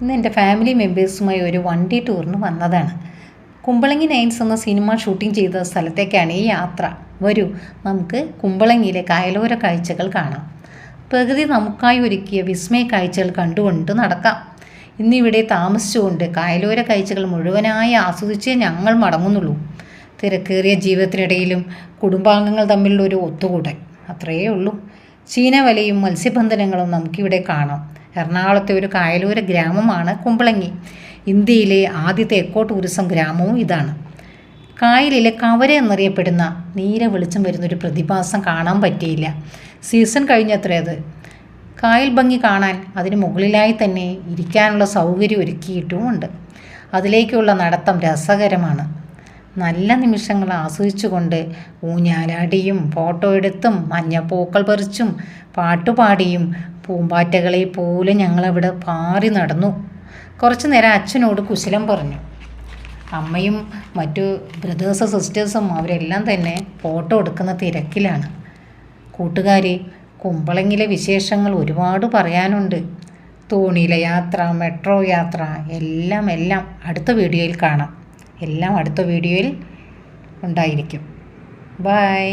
ഇന്ന് എൻ്റെ ഫാമിലി മെമ്പേഴ്സുമായി ഒരു വണ്ടി ടൂറിന് വന്നതാണ്. കുമ്പളങ്ങി നൈൻസ് എന്ന സിനിമ ഷൂട്ടിംഗ് ചെയ്ത സ്ഥലത്തേക്കാണ് ഈ യാത്ര. വരൂ, നമുക്ക് കുമ്പളങ്ങിയിലെ കായലോര കാഴ്ചകൾ കാണാം. പ്രകൃതി നമുക്കായി ഒരുക്കിയ വിസ്മയ കാഴ്ചകൾ കണ്ടുകൊണ്ട് നടക്കാം. ഇന്നിവിടെ താമസിച്ചുകൊണ്ട് കായലോര കാഴ്ചകൾ മുഴുവനായി ആസ്വദിച്ചേ ഞങ്ങൾ മടങ്ങുന്നുള്ളൂ. തിരക്കേറിയ ജീവിതത്തിനിടയിലും കുടുംബാംഗങ്ങൾ തമ്മിലുള്ള ഒരു ഒത്തുകൂടൽ, അത്രയേ ഉള്ളൂ. ചീനവലയും മത്സ്യബന്ധനങ്ങളും നമുക്കിവിടെ കാണാം. എറണാകുളത്തെ ഒരു കായലോര ഗ്രാമമാണ് കുമ്പളങ്ങി. ഇന്ത്യയിലെ ആദ്യത്തെ എക്കോ ടൂറിസം ഗ്രാമവും ഇതാണ്. കായലിലെ കവര എന്നറിയപ്പെടുന്ന നീല വെളിച്ചം വരുന്നൊരു പ്രതിഭാസം കാണാൻ പറ്റിയില്ല. സീസൺ കഴിഞ്ഞത്രേ അത്. കായൽ ഭംഗി കാണാൻ അതിന് മുകളിലായി തന്നെ ഇരിക്കാനുള്ള സൗകര്യം ഒരുക്കിയിട്ടുമുണ്ട്. അതിലേക്കുള്ള നടത്തം രസകരമാണ്. നല്ല നിമിഷങ്ങൾ ആസ്വദിച്ചുകൊണ്ട് ഊഞ്ഞാലാടിയും ഫോട്ടോ എടുത്തും മഞ്ഞപ്പൂക്കൾ പറിച്ചും പാട്ടുപാടിയും പൂമ്പാറ്റകളെ പോലെ ഞങ്ങളവിടെ പാറി നടന്നു. കുറച്ചു നേരം അച്ഛനോട് കുശലം പറഞ്ഞു. അമ്മയും മറ്റു ബ്രദേഴ്സും സിസ്റ്റേഴ്സും അവരെല്ലാം തന്നെ ഫോട്ടോ എടുക്കുന്ന തിരക്കിലാണ്. കൂട്ടുകാരെ, കുമ്പളങ്ങിലെ വിശേഷങ്ങൾ ഒരുപാട് പറയാനുണ്ട്. തോണിയിലെ യാത്ര, മെട്രോ യാത്ര, എല്ലാം അടുത്ത വീഡിയോയിൽ കാണാം. എല്ലാം അടുത്ത വീഡിയോയിൽ ഉണ്ടായിരിക്കും. ബൈ.